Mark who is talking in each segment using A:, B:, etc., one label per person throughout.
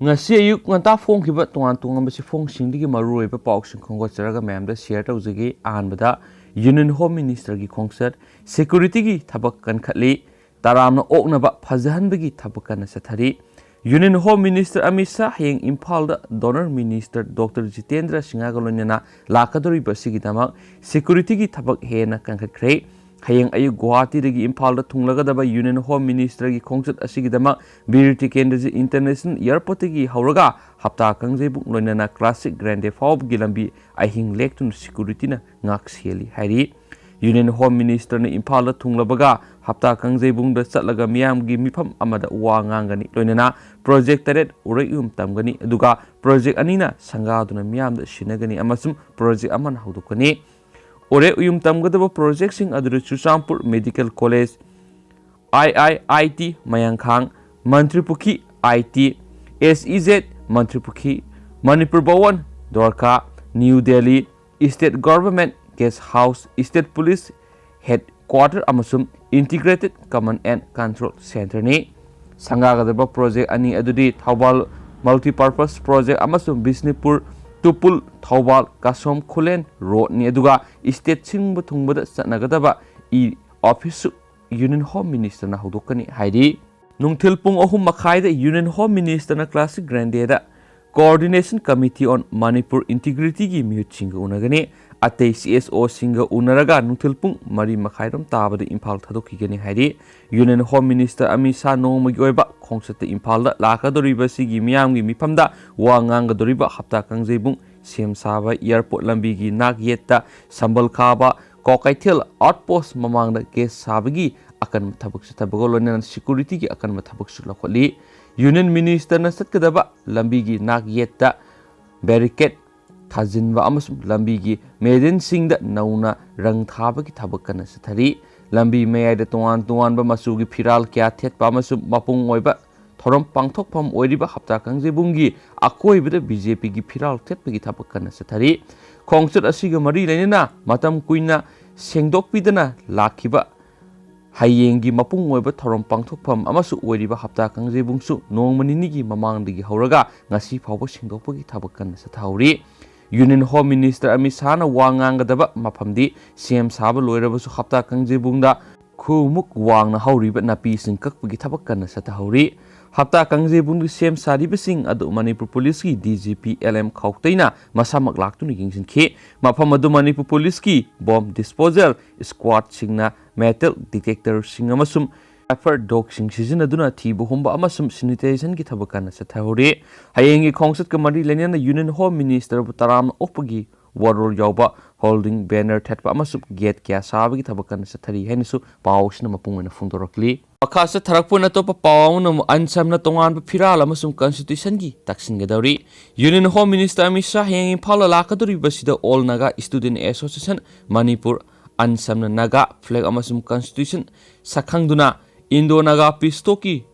A: ngasi ayuk nganta phone kiba tongan tongan basi phone singdigi marui ba pauk sing khongo charaga ma'am da share tawjagi ahanbada Union Home Minister gi khongsat security gi thabak kan khatli taramna okna ba phajahan bagi thabak kan sathari Union Home Minister Amit Shah heng Imphal da Donor Minister Dr. Jitendra Singha galonyana lakadori basi gi damak security gi thabak hena kan khatkre hayeng ayu Guwahati dagi Imphal da thunglagadaba Union Home Minister gi khongsat asigi damak Bir Tikendra International Airport gi hauraga hapta kangjai buk loinana Classic Grande Faub gi lambi ahing lektun security na ngak seli hari Union Home Minister na Imphal da thunglabaga hapta kangjai bung da chatlaga miyam gi mifam amada wa ngangani loinana project taret urayum tamgani aduga project anina sangaduna miyam da shinagani amasum project aman haudukani ore uyum tamgadaba project sing aduru Chuchampur Medical College IIIT Mayangkhang Mantripukhi IT SEZ Mantripukhi Manipur Bhawan Dwarka New Delhi State Government Guest House State Police Headquarter amasum Integrated Command and Control Center ni sangagadaba project ani adudi Thaubal Multipurpose Project amasum Bisnupur Tupul Thaubal Kasom Khulen Road ni aduga state singba thungbada chanagadaba office Union Home Minister na hodokani haidi nungthil pung 3:30 da Union Home Minister na Classic Grande da Coordination Committee on Manipur Integrity gi mute singa unagani atei CSO singa unaraga nungthil pung 3:30 tabada Imphal thadoki gani haidi Union Home Minister Amit Shah nongma gi oiba khongsate Imphal da lakadoriba sigi miyam gi mifamda wangang doriba hapta kangjai bung sem saba airport lambi gi nak yetta sambal khaba Kokaithel outpost mamang da case sabagi akan thabak sabago lonan security gi akan thabak sulakholi Union Minister na satkadaba lambi gi nak yetta barricade thajinba amasum lambi gi medin singda nauna rang thaba gi thabak kana sathari lambi mayai da tuan ba masu gi phiral kya thet pa amasum mapung oiba thorom pangthokpham oiriba hapta kangjai bungi akoibada BJP gi phiral thet gi thabak kana sathari khongsat asiga mari lainana matam kuina sengdokpidana lakhiba hayenggi mapung oiba thorom pangthokpham amasu oiriba hapta kangjai bungsu nongmani gi mamangdigi hauraga ngasi phawba sengdokpagi thabak kan sathauri Union Home Minister Amit Shah na wangangadaba maphamdi CM saba loirabasu hapta kangjai bungda khumuk wangna hauriba napi singkakpagi thabak kan sathauri hapta kangjai bungdu CM saribasing adu Manipur Police ki DGP LM Khawtaina masamak laktuni yingsinki mafam adu Manipur Police ki bomb disposal squad singna metal detector sing amasum effort dog sing sizinaduna thibu humba amasum sanitation ki thabakana sathahuri hayengi khongsat ka mari lenena Union Home Minister taram opagi warol yawba holding banner thatpa amasum gate kya sabagi thabakana sathari henisu pawsna mapungena fundorokli akasa tharakpuna topa pawna ansamna tongan phiral amasum constitution gi taksingadawri Union Home Minister Amit Shah hengi phala lakaduri basida All Naga Student Association Manipur ansamna Naga flag amasum constitution sakhangduna Indo Naga Pistoki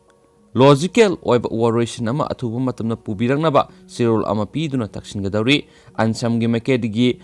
A: logical oiba oration ama athuba matamna pubiraknaba sirol ama piduna taksingadawri ansamgi makedigi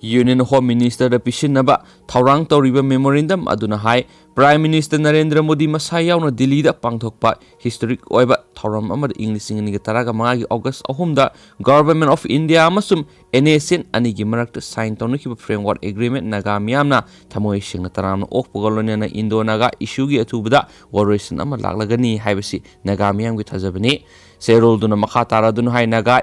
A: Union Home Minister da pisinaba thaurang tawriba memorandum aduna hai Prime Minister Narendra Modi masai yauna Delhi da pangthokpa historic oiba thauram amada English ni ga taraga magi August 3 da Government of India amasum NASN ani gi marakta sign tawnakiba framework agreement naga miyamna thamoi singna taramna okpogolonena Indo Naga issue gi athubada waration ama laklagani haibasi naga miyam gi thajabani serol duna makha tara dun hai naga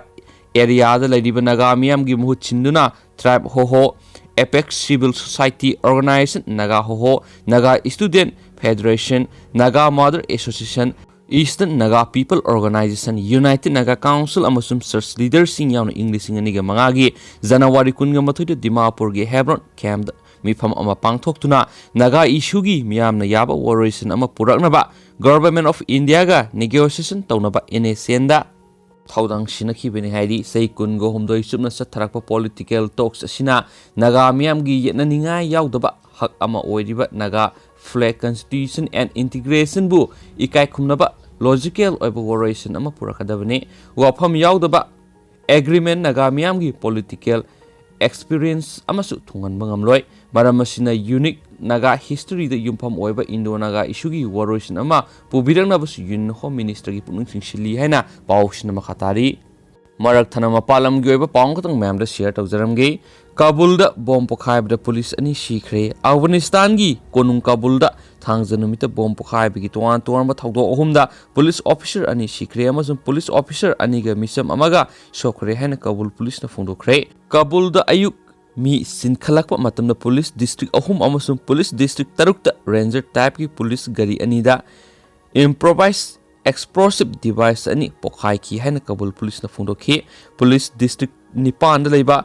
A: area da ladiba naga miyam gi muhut chinduna tribe ho Apex Civil Society Organization Naga Ho Naga Student Federation Naga Mother Association Eastern Naga People Organization United Naga Council amasum Church Leaders sing yauna English singaniga mangagi January 18 Dimapur gi Hebron camp mifam ama pangthoktuna Naga issue gi miyamna yaba waration ama puraknaba Government of India ga negotiation tawnaba NASN da Thaudang sinakibini haidi sei kungo humdoi subna satharakpa political talks asina Naga miyamgi yetnaningai yaudaba hak ama oiriba Naga flag constitution and integration bu ikai khumnaba logical oiba oration ama purakadabani wafam yaudaba agreement Naga miyamgi political experience amasu thungan bangamloi maramasina unique Naga history da yumpham oiba Indo Naga issue gi waroisin ama pubirangnabasu Union Home Minister gi punung singshili haina pawsina makhatari marak thana mapalam gi oiba pawng katang ma'am da share tawjaramge Kabul da bomb pokhaibda police ani shikhre Afghanistan gi konung Kabul da thangja numita bomb pokhaib gi tuan tuan ba thawdo ohumda police officer ani shikhre amasung police officer ani ga misam amaga shokre haina Kabul police na phungdokre Kabul da ayuk mi sinkhalakpa matamda police district ahum amasung police district tarukta ranger type ki police gari ani da improvised explosive device ani pokhai ki haina Kabul police na phungdokhi police district nipan da leiba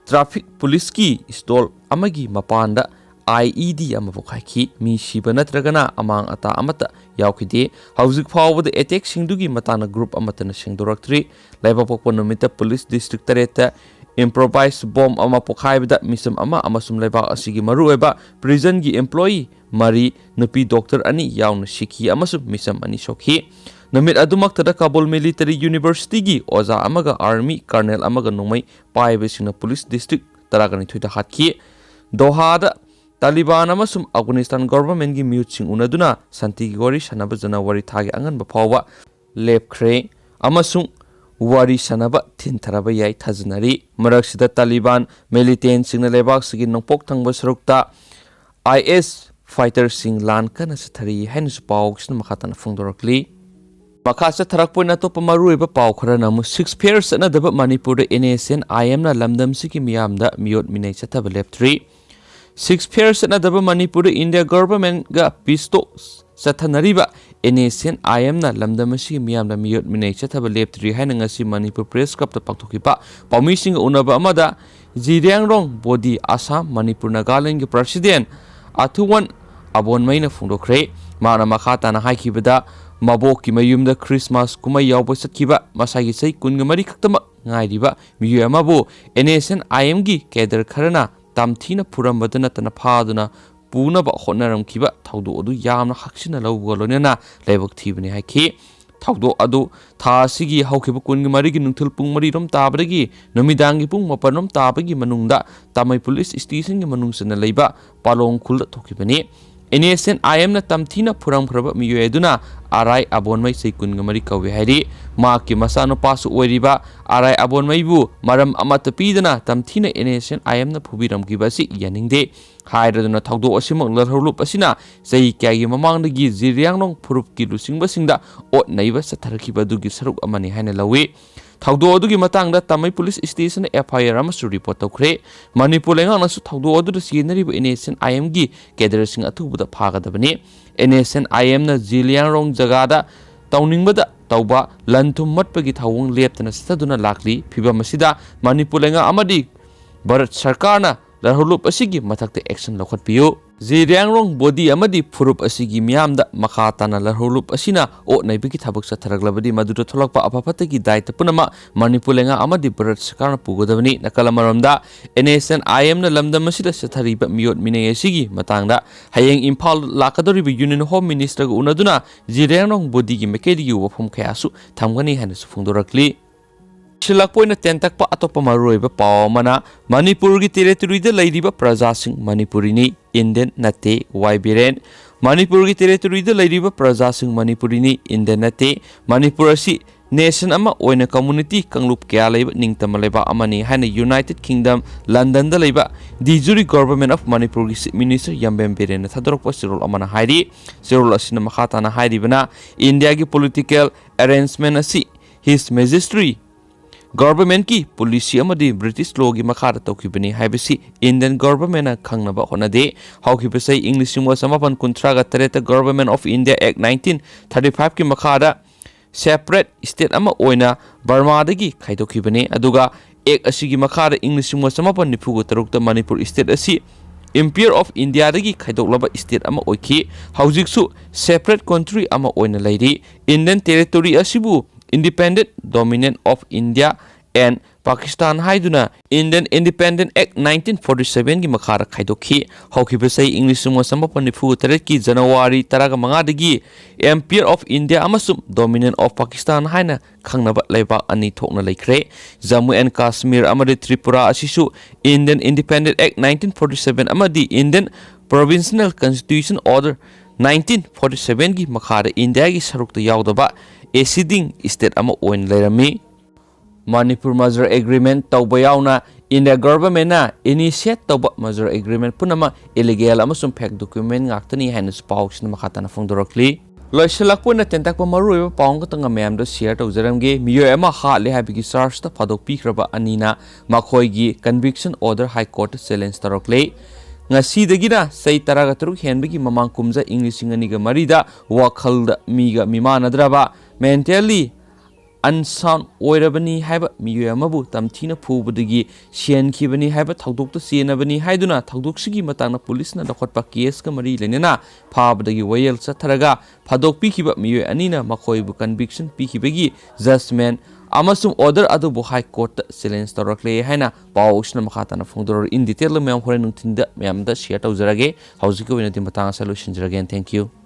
A: traffic police ki stall amagi mapanda IED ama pokhai ki mi shiba natragana amang ata amata yaukide hauzik phawbada attack singdugi matana group amatana singdoraktri leiba pokpa numita police district tareta improvised bomb ama pokhaibda misam ama amasum leiba asigi marueba prison gi employee mari nupi doctor ani yauna shiki amasum misam ani shokhi namit adumak tada Kabul Military University gi oza amaga army colonel amaga nomai paibe sina police district taragani thuita hatki Doha da Taliban amasum Afghanistan government gi mute sing unaduna santi gi wari sanaba January thagi angan ba phawwa lepkhre amasung wari sanaba thintaraba yai thajanari maraksida Taliban militant singna lebak sigi nongpok thangba sarukta IS fighter sing lan kana sathari henus pawksna makhatana phungdorakli Makasa Tarakpoina to Pamaru Paukranamu 6 pairs another Manipur NSN IM na Lamdam Siki Miamda Miot Minachata left 3 6 pairs another Manipur India government ga pisto Satanariba NSN IM na Lamdam Siki Miamda Miot Minachata left 3 Hanangasi Manipur Press Club the Paktokipa Pamising Unaba Amada Ziriang Rong Body Assam Manipur Nagaland President Atuan Abon Maina Fundokre Mana Makata na Haikibada Mabok ki mayumda Christmas kuma yawba satkiba masagi sei kunga mari khaktama ngairiba miyu amabu NSN IM gi keder kharana tamthina purambadana tana phaduna puna ba honaram kiba thawdo adu yamna haksina lawgo lonena lebok thibani haiki thawdo adu tha sigi hawkiba kunga mari gi nungthul pung mari rom tabadagi numidang gi pung mapanom tabagi manungda tamai police station gi manungsana leiba palong khul thokibani NSN IM na tamthina puram khraba miyo eduna arai abonmai seikun ngamari kawe hari ma ki masano pasu oiriba arai abonmai bu maram amata pidana tamthina NSN IM na phubiram ki basi yaningde hairaduna thawdo asimang larholup asina sei kyagi mamangdagi zirianglong phurup ki lusingba ot naiba satharkiba dugi saruk amani haina lawi thawdo adugi matangda tamai police station FIR amasu report tawkhre Manipur lenga nasu thawdo adu sinariba NSN IM gi keder sing athubuda phagadabani NSN IM na Ziliangrong jagada tawningbada tawba lanthum matpagi thawung leptana saduna lakli phibamasida Manipur lenga amadi Bharat Sarkarna larhulup asigi mathakte action lokhatpiyu Ziriangrong body amadi phurup asigi miyamda makhatana larhulup asina o naibiki thabak satharaglabadi maduda tholakpa apapatagi daita punama Manipur lenga amadi Bharat Sarkarna pugodabani nakalamaramda NSN IM na lamdam asida sathariba miyot minay asigi matangda hayeng Imphal lakadoriba Union Home Minister ga unaduna Ziriangrong body gi mekedi gi wafam khayasu thamgani hana sufungdorakli Silakpoina tentakpa atopa maroiba pawamana Manipur gi territory da lairiba praja sing Manipurini Indian nate Waibiren Manipur gi territory da lairiba praja sing Manipurini Indian nate Manipur asi nation ama oina community kanglup kya leiba ningtama leiba amani hana United Kingdom London da leiba Dijuri government of Manipur gi minister Yambem Biren thadorokpa sirol amana hairi sirol asina makhatana hairi bana India gi political arrangement asi His Majesty Government ki policy amadi British law gi makhara tawkibani haibasi Indian government na khangnaba honade hawkibasai English was samapan kuntraga tareta Government of India Act 1935 ki makhara separate state ama oina Burma dagi khaidokibani aduga Act asigi makhara English was samapan nifugo tarukta Manipur state asi Empire of India dagi khaidoklaba state ama oiki haujiksu separate country ama oina lairi Indian territory asibu Independent Dominant of India and Pakistan haiduna Indian Independent Act 1947 gi makhara khaidokhi hawkibasai English mo samapan nifu taret ki January taraga manga dagi Empire of India amasum Dominant of Pakistan haina khangnaba leiba ani thokna laikre Jammu and Kashmir amadi Tripura asisu Indian Independent Act 1947 amadi Indian Provincial Constitution Order 1947 gi makhada India gi sarukta yaudaba acceding state ama oin lerami. Manipur Merger Agreement tauba yauna India government na initiate tauba merger agreement punama illegal amasum fake document ngaktani haina spauksna makhatana phongdorakli. Loisalakpuna tentakpa maruiba paung tanga mayam da share taujaramge miyo ama hatle habigi charge ta phadok pikraba anina makhoi gi conviction order high court challenge tarokle. Ngasidagina say taragatruk henbigi mamang kumza English singaniga marida wakhalda miga mimanadraba mentally unsound oirabani haiba miyo amabu tamthina phubudagi sian khibani haiba thagdokta senabani haiduna thagdoksigi matangna police na dakhotpa case ka mari lenena phabadagi wayel chatharaga phadok pikhiba miyo anina makhoibu conviction pikhibagi judgment amasum order adubu high court challenge torakle haina pawsna makhatana phongdor in detail mayam hore nungthinda mayam da share tawjarage haujiko winati matanga solution jaragen. Thank you.